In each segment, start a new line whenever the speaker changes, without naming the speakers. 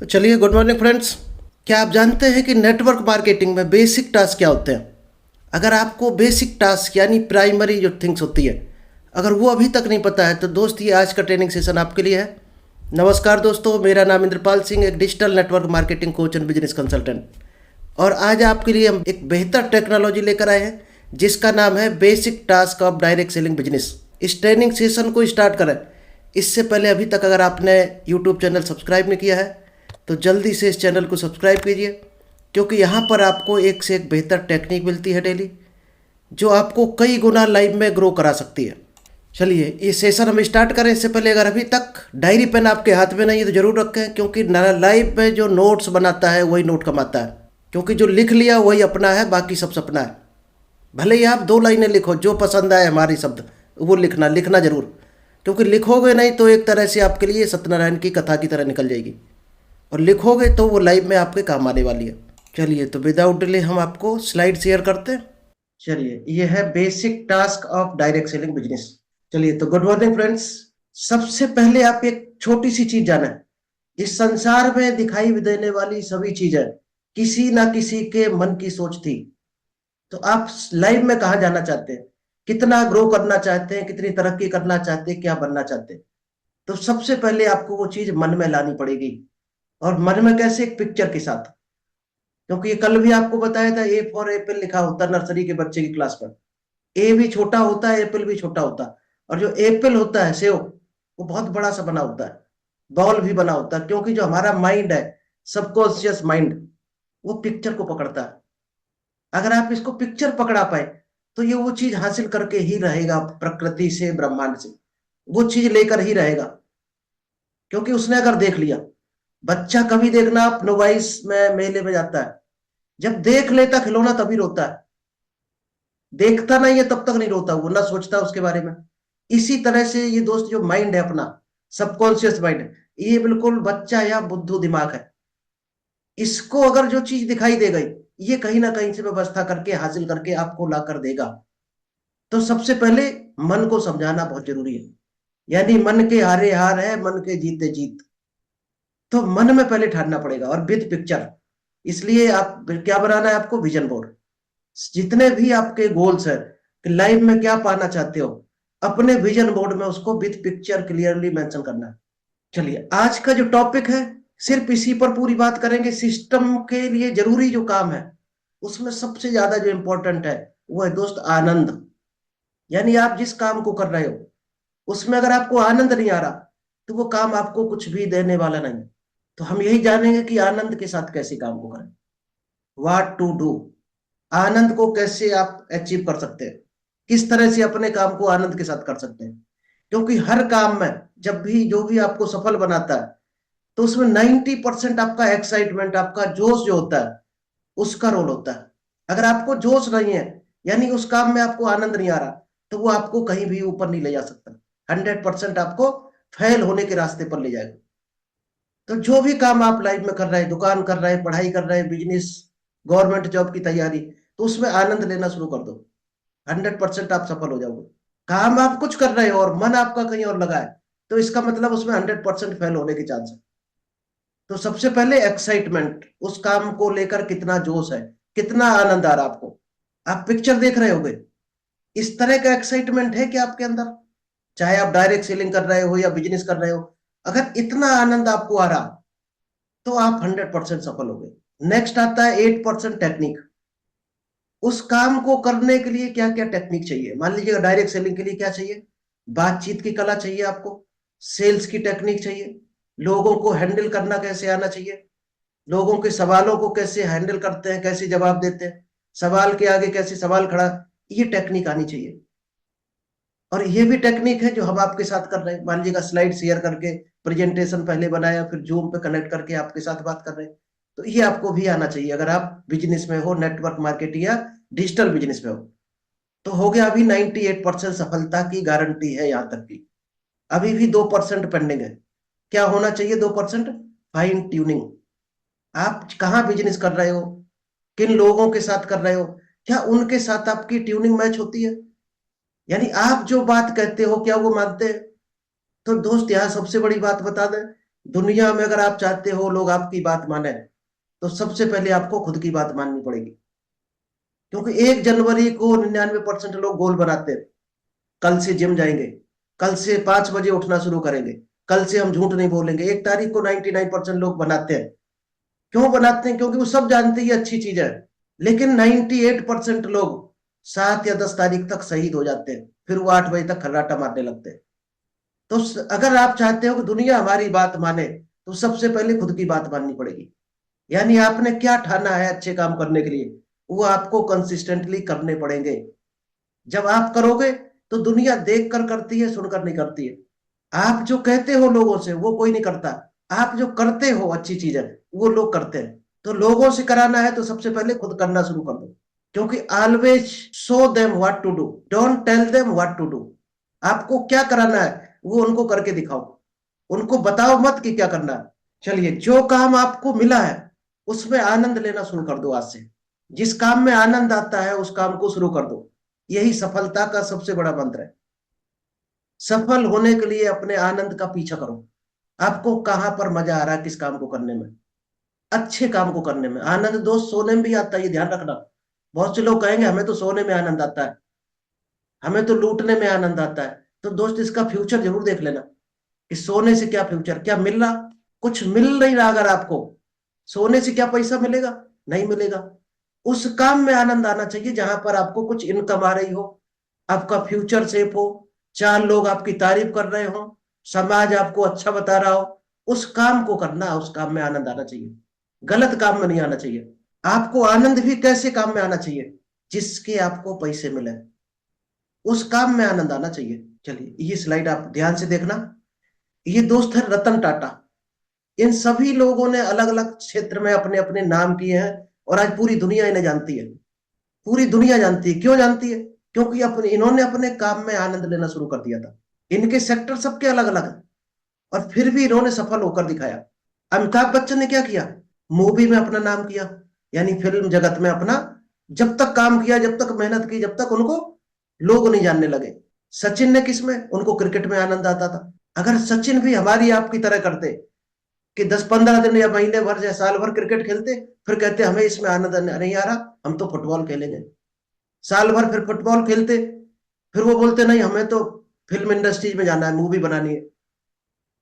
तो चलिए, good morning friends. क्या आप जानते हैं कि नेटवर्क मार्केटिंग में बेसिक टास्क क्या होते हैं? अगर आपको बेसिक टास्क यानी प्राइमरी जो थिंग्स होती है, अगर वो अभी तक नहीं पता है तो दोस्त ये आज का ट्रेनिंग सेशन आपके लिए है। नमस्कार दोस्तों, मेरा नाम इंद्रपाल सिंह, एक digital network marketing coach and business consultant. और आज आपके लिए हम एक बेहतर टेक्नोलॉजी लेकर आए हैं जिसका नाम है basic task of direct selling business. इस ट्रेनिंग सेशन को स्टार्ट करें इससे पहले अभी तक अगर आपने यूट्यूब चैनल सब्सक्राइब नहीं किया है तो जल्दी से इस चैनल को सब्सक्राइब कीजिए, क्योंकि यहाँ पर आपको एक से एक बेहतर टेक्निक मिलती है डेली, जो आपको कई गुना लाइफ में ग्रो करा सकती है। चलिए ये सेशन हम स्टार्ट करें इससे पहले अगर अभी तक डायरी पेन आपके हाथ में नहीं है तो ज़रूर रखें, क्योंकि लाइफ में जो नोट्स बनाता है वही नोट कमाता है। क्योंकि जो लिख लिया वही अपना है, बाकी सब सपना है। भले ही आप 2 लाइनें लिखो, जो पसंद आए हमारी शब्द वो लिखना ज़रूर, क्योंकि लिखोगे नहीं तो एक तरह से आपके लिए सत्यनारायण की कथा की तरह निकल जाएगी, और लिखोगे तो वो लाइफ में आपके काम आने वाली है। चलिए तो विदाउट डिले हम आपको स्लाइड शेयर करते हैं। चलिए ये है basic task of direct selling business. चलिए तो गुड मॉर्निंग फ्रेंड्स। सबसे पहले आप एक छोटी सी चीज जाना, इस संसार में दिखाई देने वाली सभी चीजें किसी ना किसी के मन की सोच थी। तो आप लाइफ में कहाँ जाना चाहते हैं, कितना ग्रो करना चाहते हैं, कितनी तरक्की करना चाहते हैं, क्या बनना चाहते हैं, तो सबसे पहले आपको वो चीज मन में लानी पड़ेगी। और मन में कैसे? एक पिक्चर के साथ। क्योंकि ये कल भी आपको बताया था, ए फॉर एप्पल लिखा होता है नर्सरी के बच्चे की क्लास पर। ए भी छोटा होता है, एप्पल भी छोटा होता है, और जो एप्पल होता है सेव, वो बहुत बड़ा सा बना होता है, बॉल भी बना होता है। क्योंकि जो हमारा माइंड है, सबकॉन्शियस माइंड, वो पिक्चर को पकड़ता है। अगर आप इसको पिक्चर पकड़ा पाए तो ये वो चीज हासिल करके ही रहेगा, प्रकृति से, ब्रह्मांड से वो चीज लेकर ही रहेगा। क्योंकि उसने अगर देख लिया, बच्चा कभी देखना आप नुमाइश में, मेले में जाता है, जब देख लेता खिलौना तभी रोता है, देखता नहीं है तब तक नहीं रोता, वो ना सोचता उसके बारे में। इसी तरह से ये दोस्त जो माइंड है अपना, सबकॉन्शियस माइंड, ये बिल्कुल बच्चा या बुद्धू दिमाग है। इसको अगर जो चीज दिखाई दे गई, ये कहीं ना कहीं से व्यवस्था करके हासिल करके आपको ला कर देगा। तो सबसे पहले मन को समझाना बहुत जरूरी है। यानी मन के हारे हार है, मन के जीते जीत। तो मन में पहले ठानना पड़ेगा, और विद पिक्चर। इसलिए आप क्या बनाना है आपको? Vision board. जितने भी आपके गोल्स है कि लाइफ में क्या पाना चाहते हो, अपने विजन बोर्ड में उसको विद पिक्चर क्लियरली मेंशन करना है। चलिए आज का जो टॉपिक है, सिर्फ इसी पर पूरी बात करेंगे। सिस्टम के लिए जरूरी जो काम है उसमें सबसे ज्यादा जो इंपॉर्टेंट है वो है दोस्त आनंद। यानी आप जिस काम को कर रहे हो उसमें अगर आपको आनंद नहीं आ रहा तो वो काम आपको कुछ भी देने वाला नहीं। तो हम यही जानेंगे कि आनंद के साथ कैसे काम को करें, व्हाट टू डू। आनंद को कैसे आप अचीव कर सकते हैं, किस तरह से अपने काम को आनंद के साथ कर सकते हैं। क्योंकि हर काम में जब भी जो भी आपको सफल बनाता है तो उसमें 90% आपका एक्साइटमेंट, आपका जोश जो होता है उसका रोल होता है। अगर आपको जोश नहीं है, यानी उस काम में आपको आनंद नहीं आ रहा, तो वो आपको कहीं भी ऊपर नहीं ले जा सकता। 100% आपको फेल होने के रास्ते पर ले जाएगा। तो जो भी काम आप लाइफ में कर रहे हैं, दुकान कर रहे हैं, पढ़ाई कर रहे हैं, बिजनेस, गवर्नमेंट जॉब की तैयारी, तो उसमें आनंद लेना शुरू कर दो। 100% आप सफल हो जाओगे। काम आप कुछ कर रहे हो और मन आपका कहीं और लगा है, तो इसका मतलब उसमें 100% फेल होने के चांस है। तो सबसे पहले एक्साइटमेंट, उस काम को लेकर कितना जोश है, कितना आनंद आ रहा आपको। आप पिक्चर देख रहे होगे, इस तरह का एक्साइटमेंट है कि आपके अंदर, चाहे आप डायरेक्ट सेलिंग कर रहे हो या बिजनेस कर रहे हो, अगर इतना आनंद आपको आ रहा तो आप 100% सफल हो गए। नेक्स्ट आता है 8% टेक्निक। उस काम को करने के लिए क्या क्या टेक्निक चाहिए? मान लीजिएगा डायरेक्ट सेलिंग के लिए क्या चाहिए? बातचीत की कला चाहिए आपको, सेल्स की टेक्निक चाहिए, लोगों को हैंडल करना कैसे आना चाहिए, लोगों के सवालों को कैसे हैंडल करते हैं, कैसे जवाब देते हैं, सवाल के आगे कैसे सवाल खड़ा, ये टेक्निक आनी चाहिए। और ये भी टेक्निक है जो हम आपके साथ कर रहे हैं। मान लीजिएगा स्लाइड शेयर करके प्रेजेंटेशन पहले बनाया, फिर जूम पे कनेक्ट करके आपके साथ बात कर रहे हैं, तो ये आपको भी आना चाहिए अगर आप बिजनेस में हो, नेटवर्क मार्केटिंग या डिजिटल बिजनेस में हो। तो हो गया, अभी 98% सफलता की गारंटी है यहाँ तक की। अभी भी 2% पेंडिंग है। क्या होना चाहिए? 2% फाइन ट्यूनिंग। आप कहाँ बिजनेस कर रहे हो, किन लोगों के साथ कर रहे हो, क्या उनके साथ आपकी ट्यूनिंग मैच होती है? यानी आप जो बात कहते हो क्या वो मानते हैं? तो दोस्त यहाँ सबसे बड़ी बात बता दें, दुनिया में अगर आप चाहते हो लोग आपकी बात माने, तो सबसे पहले आपको खुद की बात माननी पड़ेगी। क्योंकि 1 जनवरी को 99% लोग गोल बनाते हैं, कल से जिम जाएंगे, कल से 5 बजे उठना शुरू करेंगे, कल से हम झूठ नहीं बोलेंगे। 1 तारीख को 99% लोग बनाते हैं। क्यों बनाते हैं? क्योंकि वो सब जानते हैं ये अच्छी चीज है। लेकिन 98% लोग 7 या 10 तारीख तक शहीद हो जाते हैं, फिर वो 8 बजे तक खर्राटा मारने लगते हैं। तो अगर आप चाहते हो कि दुनिया हमारी बात माने, तो सबसे पहले खुद की बात माननी पड़ेगी। यानी आपने क्या ठाना है अच्छे काम करने के लिए, वो आपको कंसिस्टेंटली करने पड़ेंगे। जब आप करोगे तो दुनिया देख कर करती है, सुनकर नहीं करती है। आप जो कहते हो लोगों से वो कोई नहीं करता, आप जो करते हो अच्छी चीज है वो लोग करते हैं। तो लोगों से कराना है तो सबसे पहले खुद करना शुरू कर दो। क्योंकि always show them what to do, don't tell them what to do. आपको क्या कराना है वो उनको करके दिखाओ, उनको बताओ मत कि क्या करना है। चलिए, जो काम आपको मिला है उसमें आनंद लेना शुरू कर दो आज से। जिस काम में आनंद आता है उस काम को शुरू कर दो। यही सफलता का सबसे बड़ा मंत्र है। सफल होने के लिए अपने आनंद का पीछा करो। आपको कहां पर मजा आ रहा है किस काम को करने में, अच्छे काम को करने में। आनंद दोस्त सोने में भी आता है, ये ध्यान रखना। बहुत से लोग कहेंगे हमें तो सोने में आनंद आता है, हमें तो लूटने में आनंद आता है। तो दोस्त इसका फ्यूचर जरूर देख लेना कि सोने से क्या फ्यूचर, क्या मिल रहा? कुछ मिल नहीं रहा। अगर आपको सोने से क्या पैसा मिलेगा? नहीं मिलेगा। उस काम में आनंद आना चाहिए जहां पर आपको कुछ इनकम आ रही हो, आपका फ्यूचर सेफ हो, 4 लोग आपकी तारीफ कर रहे हो, समाज आपको अच्छा बता रहा हो। उस काम को करना, उस काम में आनंद आना चाहिए, गलत काम में नहीं आना चाहिए। आपको आनंद भी कैसे काम में आना चाहिए? जिसके आपको पैसे मिले, उस काम में आनंद आना चाहिए। चलिए, ये स्लाइड आप ध्यान से देखना। ये दोस्त है रतन टाटा। इन सभी लोगों ने अलग अलग क्षेत्र में अपने अपने नाम किए हैं, और आज पूरी दुनिया इन्हें जानती है। पूरी दुनिया जानती है। क्यों जानती है? क्योंकि अपने इन्होंने अपने काम में आनंद लेना शुरू कर दिया था। इनके सेक्टर सबके अलग अलग हैं, और फिर भी इन्होंने सफल होकर दिखाया। अमिताभ बच्चन ने क्या किया? मूवी में अपना नाम किया, यानी फिल्म जगत में अपना जब तक काम किया, जब तक मेहनत की, जब तक उनको लोग नहीं जानने लगे। सचिन ने किस में? उनको क्रिकेट में आनंद आता था। अगर सचिन भी हमारी आपकी तरह करते कि 10-15 दिन या महीने भर या साल भर क्रिकेट खेलते, फिर कहते हमें इसमें आनंद नहीं आ रहा, हम तो फुटबॉल खेलेंगे। साल भर फिर फुटबॉल खेलते, फिर वो बोलते नहीं हमें तो फिल्म इंडस्ट्रीज में जाना है, मूवी बनानी है,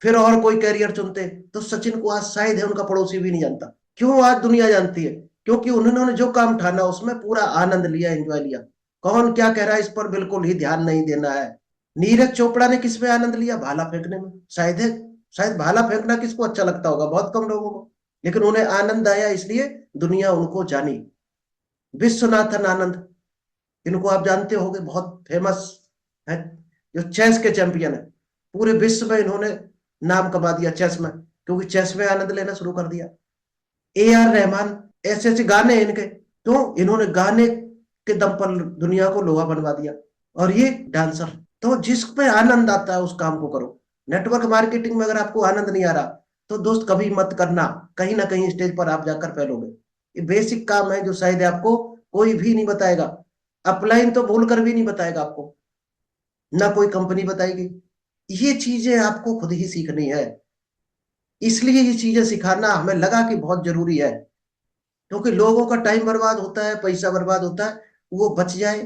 फिर और कोई कैरियर चुनते। तो सचिन को आज शायद है उनका पड़ोसी भी नहीं जानता। क्यों आज दुनिया जानती है? क्योंकि उन्होंने जो काम ठाना उसमें पूरा आनंद लिया, एंजॉय लिया। कौन क्या कह रहा है इस पर बिल्कुल ही ध्यान नहीं देना है। नीरज चोपड़ा ने किस में आनंद लिया? भाला फेंकने में। शायद है, शायद भाला फेंकना किसको अच्छा लगता होगा? बहुत कम लोगों को। लेकिन उन्हें आनंद आया, इसलिए दुनिया उनको जानी। विश्वनाथन आनंद, इनको आप जानते होंगे, बहुत फेमस है, जो चेस के चैंपियन है। पूरे विश्व में इन्होंने नाम कमा दिया चेस में, क्योंकि चेस में आनंद लेना शुरू कर दिया। A R रहमान, ऐसे ऐसे गाने हैं इनके, तो इन्होंने गाने के दम पर दुनिया को लोहा बनवा दिया। और ये डांसर। तो जिसमें आनंद आता है उस काम को करो। नेटवर्क मार्केटिंग में अगर आपको आनंद नहीं आ रहा, तो दोस्त कभी मत करना। कहीं ना कहीं स्टेज पर आप जाकर फैलोगे। ये बेसिक काम है जो शायद आपको कोई भी नहीं बताएगा। अपलाइन तो भूल कर भी नहीं बताएगा आपको, ना कोई कंपनी बताएगी। ये चीजें आपको खुद ही सीखनी है। इसलिए ये चीजें सिखाना हमें लगा कि बहुत जरूरी है। क्योंकि लोगों का टाइम बर्बाद होता है, पैसा बर्बाद होता है। वो बच जाए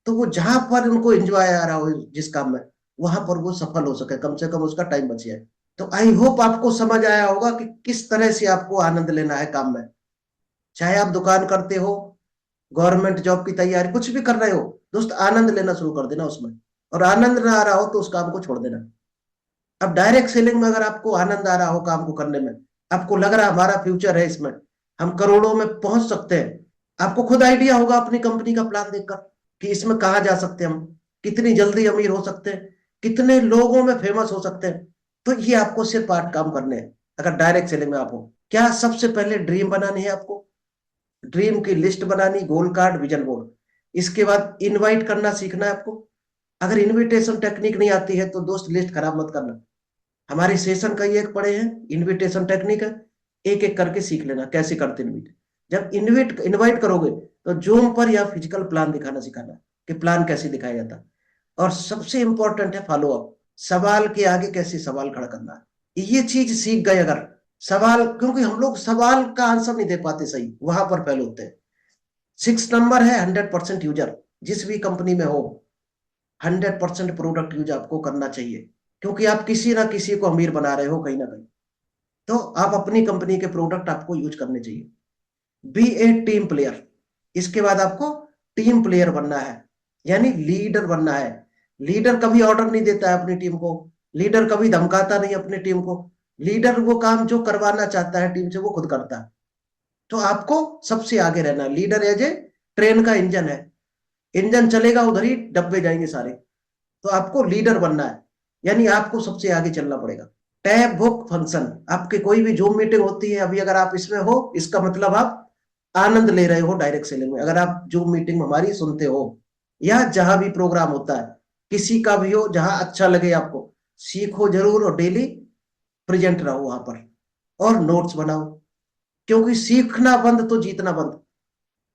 तो वो जहां पर उनको एंजॉय आ रहा हो जिस काम में, वहां पर वो सफल हो सके, कम से कम उसका टाइम बच जाए। तो आई होप आपको समझ आया होगा कि किस तरह से आपको आनंद लेना है काम में। चाहे आप दुकान करते हो, गवर्नमेंट जॉब की तैयारी, कुछ भी कर रहे हो, दोस्त आनंद लेना शुरू कर देना उसमें। और आनंद ना आ रहा हो तो उस काम को छोड़ देना। अब डायरेक्ट सेलिंग में अगर आपको आनंद आ रहा हो काम को करने में, आपको लग रहा है हमारा फ्यूचर है इसमें, हम करोड़ों में पहुंच सकते हैं, आपको खुद आइडिया होगा अपनी कंपनी का प्लान देखकर कि इसमें कहाँ जा सकते हैं हम, कितनी जल्दी अमीर हो सकते हैं, कितने लोगों में फेमस हो सकते हैं। तो ये आपको सिर्फ 8 काम करने हैं अगर डायरेक्ट सेलिंग में आप हो। क्या? सबसे पहले ड्रीम बनानी है आपको, ड्रीम की लिस्ट बनानी, गोल कार्ड, विजन बोर्ड। इसके बाद इनवाइट करना सीखना है आपको। अगर इनविटेशन टेक्निक नहीं आती है तो दोस्त लिस्ट खराब मत करना। हमारे सेशन का ये एक पढ़े हैं, इनविटेशन टेक्निक है। एक एक करके सीख लेना कैसे करते इनविट। जब इनवाइट करोगे तो जूम पर या फिजिकल प्लान दिखाना सिखाना कि प्लान कैसे दिखाया जाता है। और सबसे इंपॉर्टेंट है फॉलो अप, सवाल के आगे कैसे सवाल खड़ा करना है। ये चीज सीख गए अगर सवाल, क्योंकि हम लोग सवाल का आंसर नहीं दे पाते सही, वहां पर फेल होते हैं। 6 नंबर है 100% यूजर, जिस भी कंपनी में हो 100% प्रोडक्ट यूज आपको करना चाहिए, क्योंकि आप किसी ना किसी को अमीर बना रहे हो कहीं ना कहीं। तो आप अपनी कंपनी के प्रोडक्ट आपको यूज करने चाहिए। बी ए टीम प्लेयर, इसके बाद आपको टीम प्लेयर बनना है, यानी लीडर बनना है। लीडर कभी ऑर्डर नहीं देता है अपनी टीम को, लीडर कभी धमकाता नहीं अपनी टीम को। लीडर वो काम जो करवाना चाहता है टीम से वो खुद करता है। तो आपको सबसे आगे रहना है। लीडर एज ए ट्रेन का इंजन है, इंजन चलेगा उधर ही डब्बे जाएंगे सारे। तो आपको लीडर बनना है, यानी आपको सबसे आगे चलना पड़ेगा। टैब बुक फंक्शन, आपके कोई भी जूम मीटिंग होती है अभी अगर आप इसमें हो, इसका मतलब आप आनंद ले रहे हो डायरेक्ट सेलिंग में। अगर आप जूम मीटिंग हमारी सुनते हो या जहां भी प्रोग्राम होता है किसी का भी हो, जहां अच्छा लगे आपको, सीखो जरूर और डेली प्रेजेंट रहो वहां पर और नोट्स बनाओ, क्योंकि सीखना बंद तो जीतना बंद।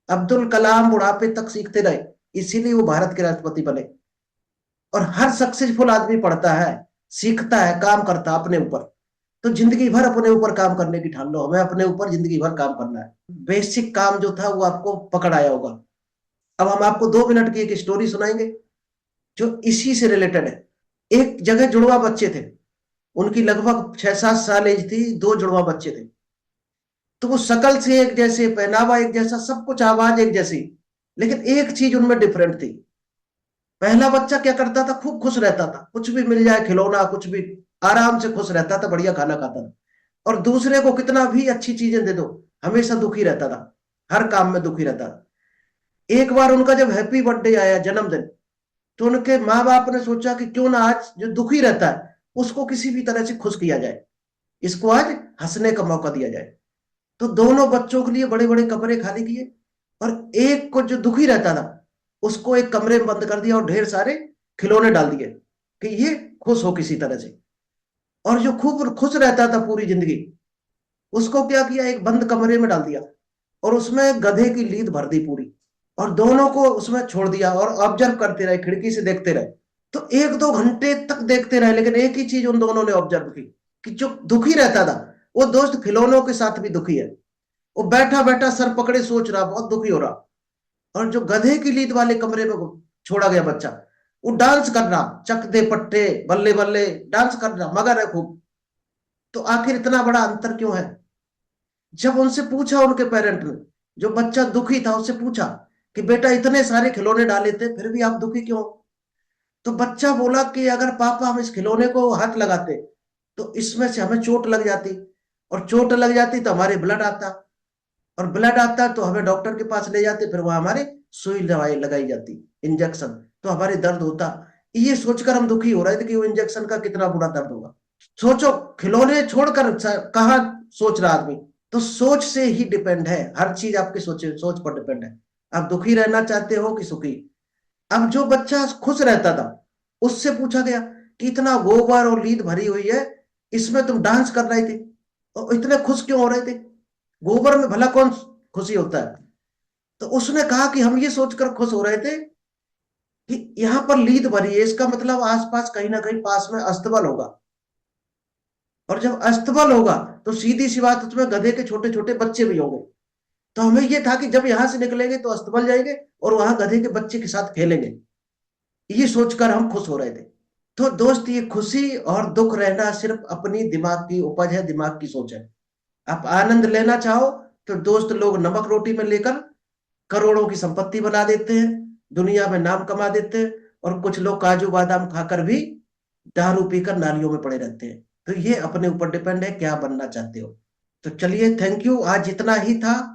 अब्दुल कलाम बुढ़ापे तक सीखते रहे, इसीलिए वो भारत के राष्ट्रपति बने। और हर सक्सेसफुल आदमी पढ़ता है, सीखता है, काम करता है अपने ऊपर। तो जिंदगी भर अपने ऊपर काम करने की ठान लो, हमें अपने ऊपर जिंदगी भर काम करना है। बेसिक काम जो था वो आपको पकड़ आया होगा। अब हम आपको 2 मिनट की एक स्टोरी सुनाएंगे जो इसी से रिलेटेड है। एक जगह जुड़वा बच्चे थे, उनकी लगभग 6-7 साल एज थी, 2 जुड़वा बच्चे थे। तो वो शकल से एक जैसे, पहनावा एक जैसा, सब कुछ, आवाज एक जैसी, लेकिन एक चीज उनमें डिफरेंट थी। पहला बच्चा क्या करता था, खूब खुश रहता था, कुछ भी मिल जाए, खिलौना कुछ भी, आराम से खुश रहता था, बढ़िया खाना खाता था। और दूसरे को कितना भी अच्छी चीजें दे दो, हमेशा दुखी रहता था, हर काम में दुखी रहता था। एक बार उनका जब हैप्पी बर्थडे आया, जन्मदिन, तो उनके माँ बाप ने सोचा कि क्यों ना आज जो दुखी रहता है उसको किसी भी तरह से खुश किया जाए, इसको आज हंसने का मौका दिया जाए। तो दोनों बच्चों के लिए बड़े बड़े कमरे खाली किए, और एक को जो दुखी रहता था उसको एक कमरे में बंद कर दिया और ढेर सारे खिलौने डाल दिए कि ये खुश हो किसी तरह से। और जो खूब खुश रहता था पूरी जिंदगी, उसको क्या किया, एक बंद कमरे में डाल दिया और उसमें गधे की लीद भर दी पूरी, और दोनों को उसमें छोड़ दिया और ऑब्जर्व करते रहे, खिड़की से देखते रहे। तो 1-2 घंटे तक देखते रहे, लेकिन एक ही चीज उन दोनों ने ऑब्जर्व की कि जो दुखी रहता था वो दोस्त खिलौनों के साथ भी दुखी है। वो बैठा बैठा सर पकड़े सोच रहा, बहुत दुखी हो रहा। और जो गधे की लीद वाले कमरे में छोड़ा गया बच्चा, वो डांस कर रहा, चक दे पट्टे बल्ले बल्ले, डांस कर रहा, मगर है खूब। तो आखिर इतना बड़ा अंतर क्यों है? जब उनसे पूछा उनके पेरेंट ने, जो बच्चा दुखी था उससे पूछा कि बेटा इतने सारे खिलौने डाले थे फिर भी आप दुखी क्यों? तो बच्चा बोला कि अगर पापा हम इस खिलौने को हाथ लगाते तो इसमें से हमें चोट लग जाती, और चोट लग जाती तो हमारे ब्लड आता, और ब्लड आता तो हमें डॉक्टर के पास ले जाते, फिर वहां हमारे सुई दवाई लगाई जाती, इंजेक्शन, तो हमारे दर्द होता। ये सोचकर हम दुखी हो रहे थे कि वो इंजेक्शन का कितना बुरा दर्द होगा। सोचो, खिलौने छोड़कर कहाँ सोच रहा आदमी। तो सोच से ही डिपेंड है, हर चीज आपकी सोच पर डिपेंड है। आप दुखी रहना चाहते हो कि सुखी? अब जो बच्चा खुश रहता था उससे पूछा गया कि इतना गोबर और लीद भरी हुई है, इसमें तुम डांस कर रहे थे और इतने खुश क्यों हो रहे थे? गोबर में भला कौन खुशी होता है? तो उसने कहा कि हम ये सोचकर खुश हो रहे थे कि यहां पर लीद भरी है, इसका मतलब आसपास कहीं ना कहीं पास में अस्तबल होगा, और जब अस्तबल होगा तो सीधी सी बात उसमें गधे के छोटे छोटे बच्चे भी होंगे। तो हमें यह था कि जब यहां से निकलेंगे तो अस्तबल जाएंगे और वहां गधे के बच्चे के साथ खेलेंगे। ये सोचकर हम खुश हो रहे थे। तो दोस्त, ये खुशी और दुख रहना सिर्फ अपनी दिमाग की उपज है, दिमाग की सोच है। आप आनंद लेना चाहो तो दोस्त, लोग नमक रोटी में लेकर करोड़ों की संपत्ति बना देते हैं, दुनिया में नाम कमा देते हैं, और कुछ लोग काजू बादाम खाकर भी दारू पीकर नालियों में पड़े रहते हैं। तो ये अपने ऊपर डिपेंड है क्या बनना चाहते हो। तो चलिए, थैंक यू, आज इतना ही था।